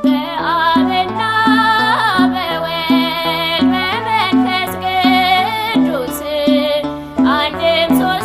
በአብና በወልድ በመንፈስ ቅዱስ አንድም ሦስት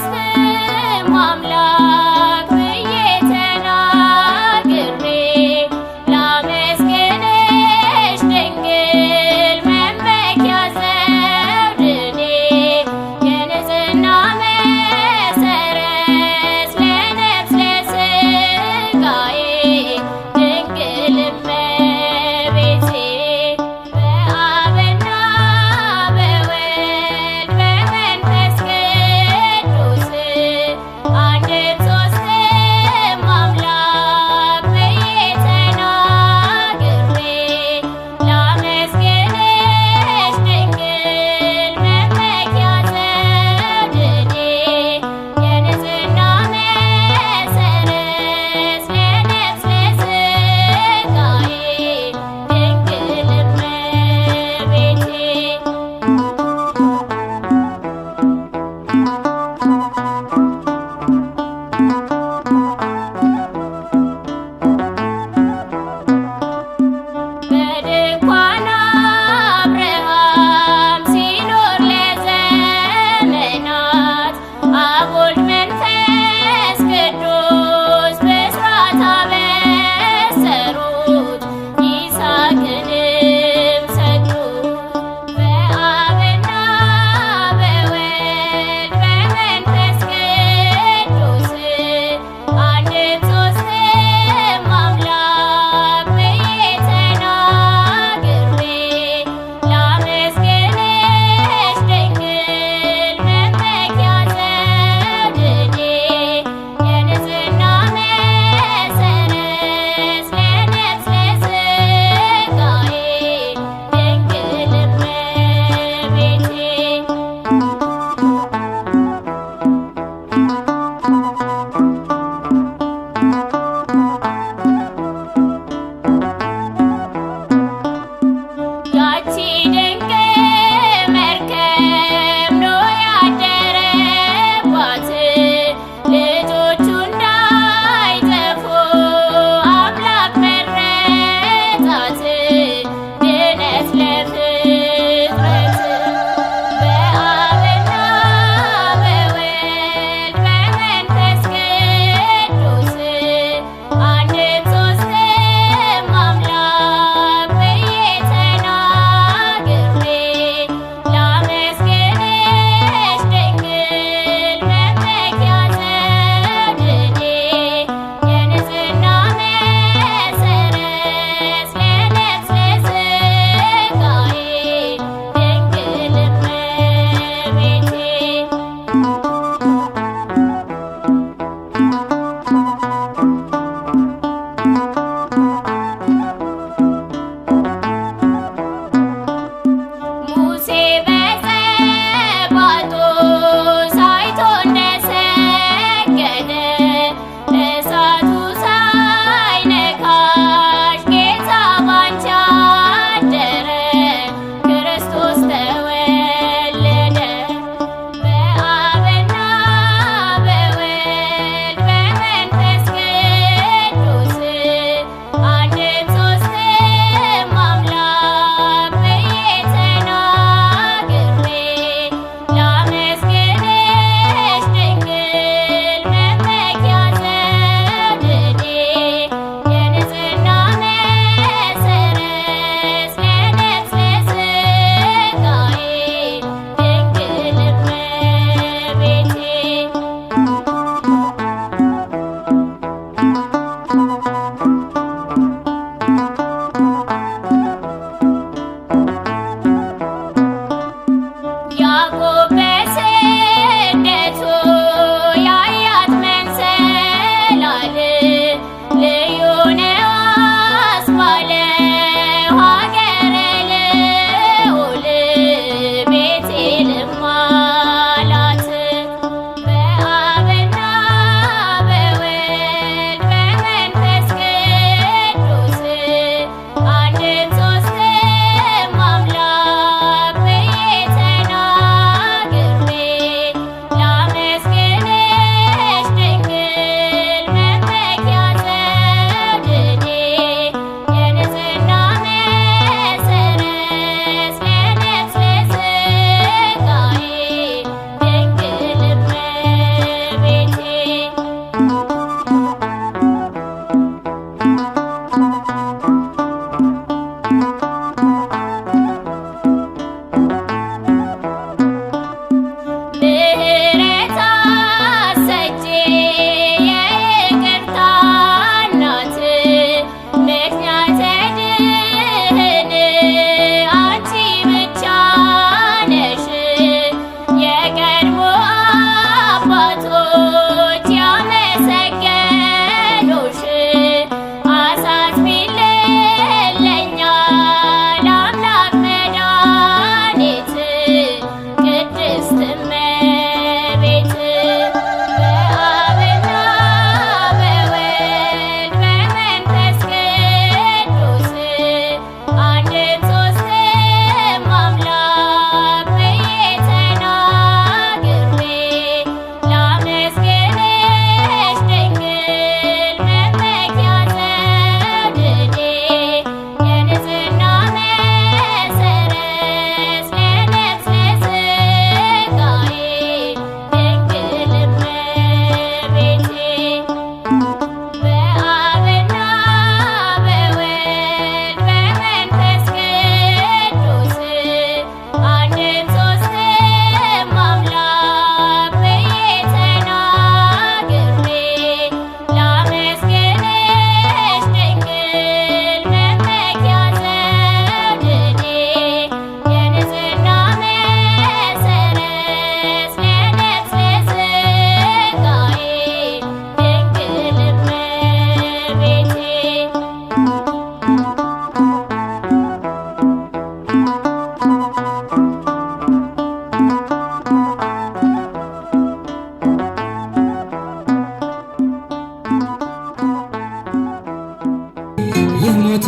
የሞቴ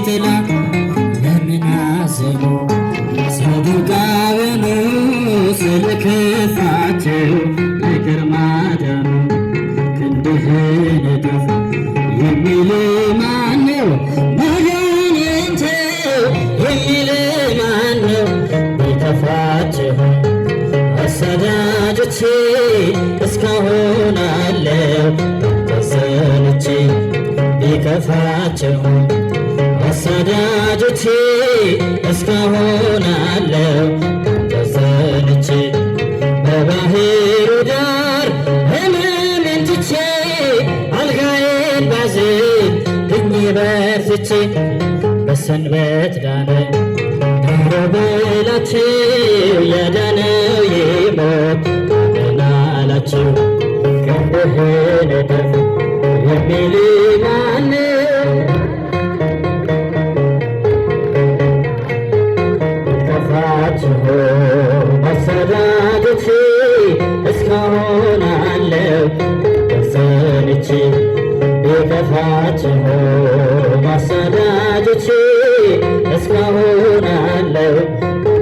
ጥላ ለምን አዘኑ ሰዱቃውያኑ ስለ ክፋቸው ይቅር ማዳኑ ክንድህን እጥፍ የሚል ማነው? መድኃኒቴ የሚል ማነው? ቢከፋቸው አሳዳጆቼ እስካሁን አለው ተሰንቼ ቢከፋቸው አሳዳጆቼ እስካሁን አለው ተሰንቼ በባህሩ ዳር ሕመሜን ትቼ አልጋዬን ባዝን ድኜ በርትቼ በሰንበት ዳነ ኖሮ ብላችሁ ያዳነው ይሞት አላችሁ ክንድህን እጥፍ የሚል ማነው? ቢከፋችሁ አሳዳጆቼ እስካሁን አለው ተሰንቼ ቢከፋችሁ አሳዳጆቼ እስካሁን አለው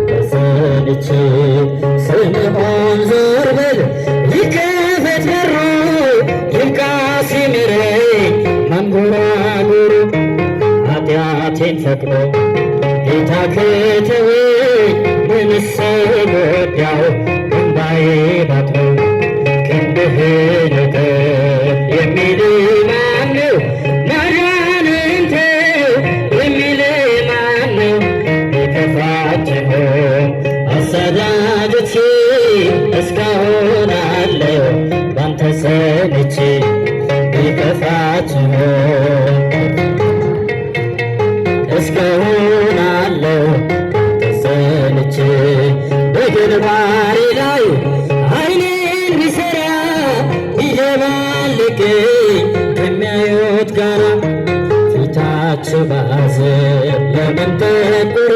ተሰንቼ ስምዖን ዞር በል ይከፈት በሩ ይብቃ ሲምረኝ መንጎራጎሩ ኃጢአቴን ፈቅዶ ጌታ ከተወኝ ምንስ ጎዳው እንባዬ ባጥሮ ክንድህን እጥፍ የሚል ማነው? መድኃኒቴ የሚል ማነው? ቢከፋችሁ አሳዳጆቼ እስካሁን አለው ባንተ ሰንቼ ቢከፋችሁ እስካሁን አለው ተሰንቼ በግንባሬ ላይ ዓይኔን ቢሠራ ቢደባልቀኝ ከሚያዩት ጋራ ፊታችሁ ባዘን ለምን ጠቆረ?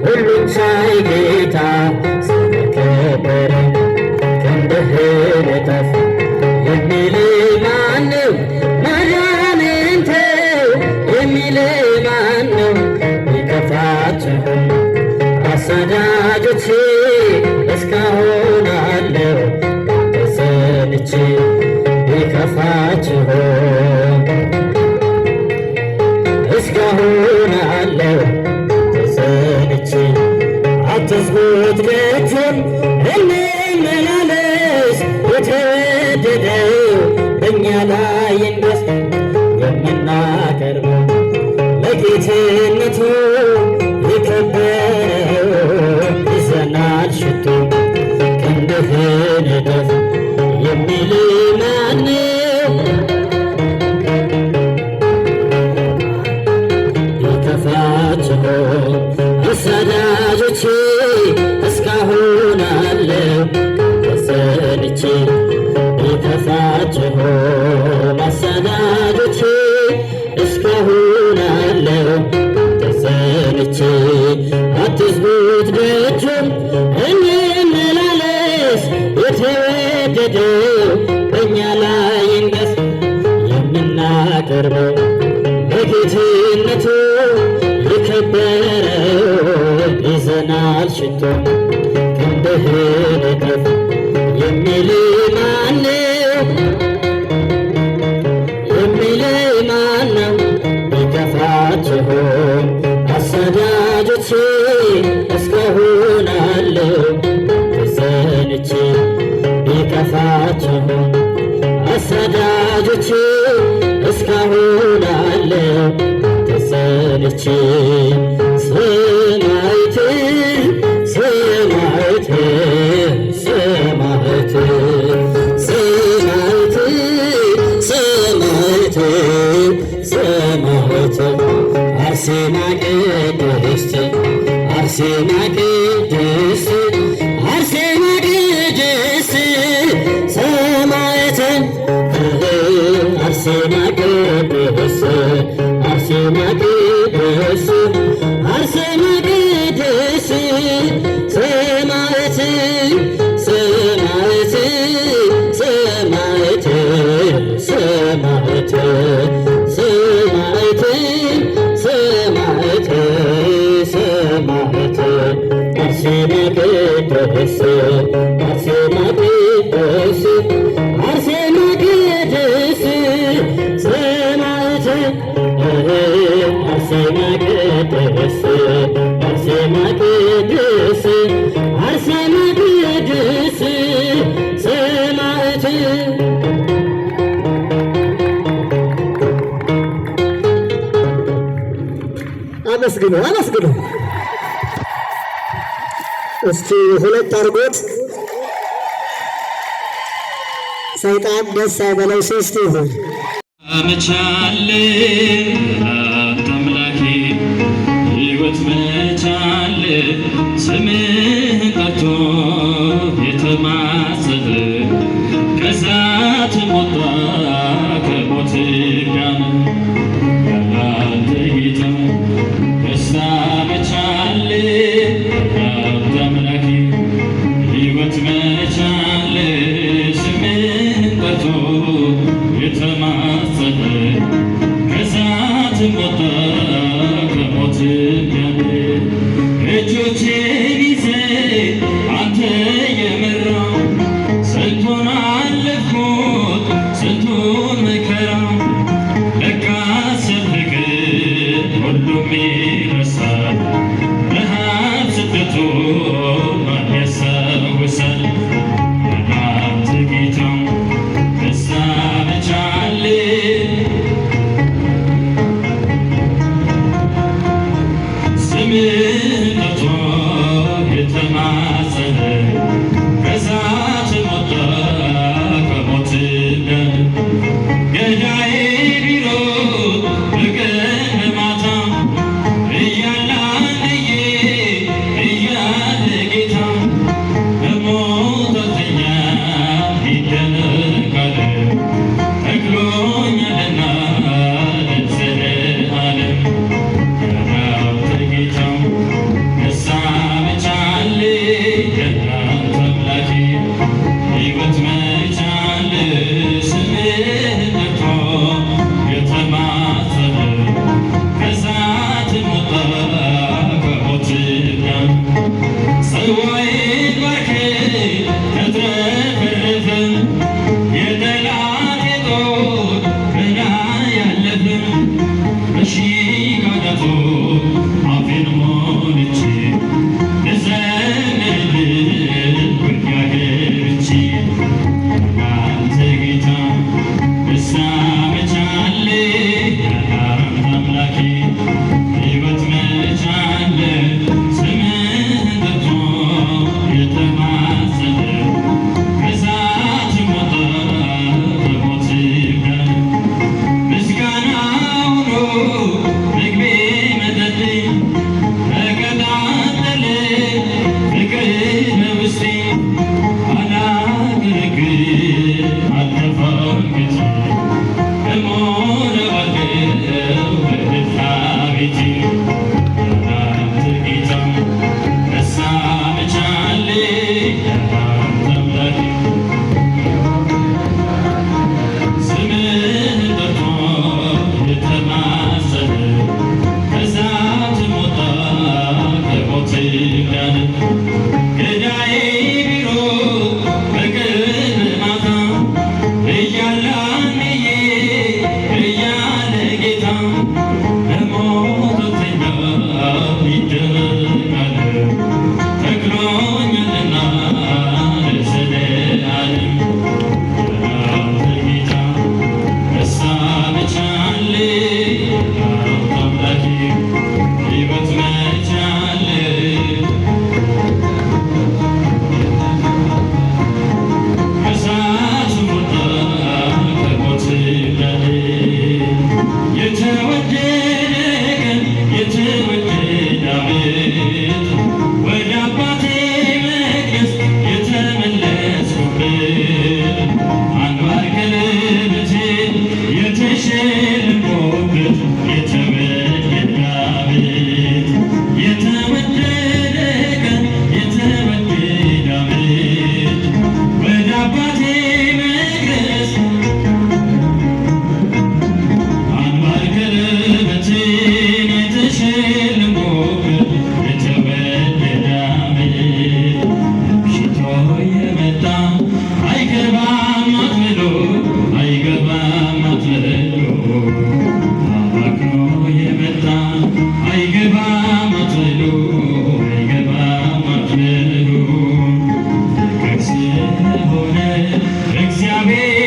ሁሉን ቻይ ጌታ ስለከበረ ክንድህን እጥፍ የሚል ማነው? መድኃኒቴ የሚል ማነው? ቢከፋችሁ አሳዳጆቼ እስካሁን አለው ተሰንቼ ቢከፋችሁ እስካሁን አለው ተሰንቼ አትዝጉት ደጁን እንመላለስ የተወደደው በእኛ ላይ ይንገስ የምናቀርበው ለጌትነቱ የከበረው ይዘናል ሽቱ ክንድህን ተሰንቼ ቢከፋችሁም አሳዳጆቼ እስካሁን አለው ተሰንቼ አትዝጉት ደጁን እንመላለስ የተወደደው በእኛ ላይ ይንገስ የምናቀርበው በጌትነቱ የከበረው ይዘናል ሽቶ ክንድህን እጥፍ የሚል ማነው ቢከፋችሁም አሳዳጆቼ እስካሁን አለው ተሰንቼ ቢከፋችሁም አሳዳጆቼ እስካሁን አለው ተሰንቼ ሰማዕት ሰማዕት ሰማዕት ሰማዕት ሰማዕት ሰማዕት አርሴማ ቅድስት አርሴማ ቅድስት አርሴማ ቅድስት ሰማዕት አርሴማ ቅድስት አርሴማ ቅድስት አርሴማ ቅድስት ሰማዕት ሰማዕት ሰማዕት ሰማዕት ሰማዕት ሰማዕት ሰማዕት አርሴማ ቅድስት አርሴማ ቅድስት አርሴማ ቅድስት ሰማዕት አርሴማ ቅድስት አርሴማ ቅድስት አርሴማ ቅድስት ሰማዕት አመስግኑ አመስግኑ። እስቲ ሁለት አድርጎት ሰይጣን ደስ አይበለው። ሶስት ይሁን መቻል አምላኬ ሕይወት መቻል ስምህን ጠርቶ የተማጸነ ከእሳት ወጣ ከሞት ጋር ያንተ ጌታ ደስታ መቻል አምላኬ ሕይወት መቻል ስምህን ጠርቶ የተማጸነ ከእሳት ወጣ ከሞት ጋር እጆቼን ይዘህ አንተ የመራው ስንቱን አለፍኩት ስንቱን መከራ ለካስ ፍቅር ሁሉም ይረሳል ረሃብ ስደቱ ማን ያስታውሳል አንተ ጌታ ደስታ መቻል ስምህን ጠርቶ የተማጸነ ከእሳት ወጣ ከሞት ጋር ገዳዬ ቢሮጥ በቀን በማታ እያለ አንዬ እያለ ጌታ በሞተኛ ይደነቃል ተክሎኛልና ለዘለዓለም ያንተ ጌታ ደስታ መቻል ያንተ አምላኬ ሕይወት መቻል ስምህን ጠርቶ የተማጸነ ከእሳት ወጣ ከሞት ጋር ጽዋዬን ባርከህ ተትረፈረፈ የጠላቴ ጦር በላይ ያለፈ በሺህ ቃላቶች አፌን ሞልቼ ልዘምርልህ ጉያ ገብቼ ያንተ ጌታ ደስታ መቻል ያንተ አምላኬ ሕይወት መቻል ስምህን ጠርቶ የተማጸነ እግዚአብሔር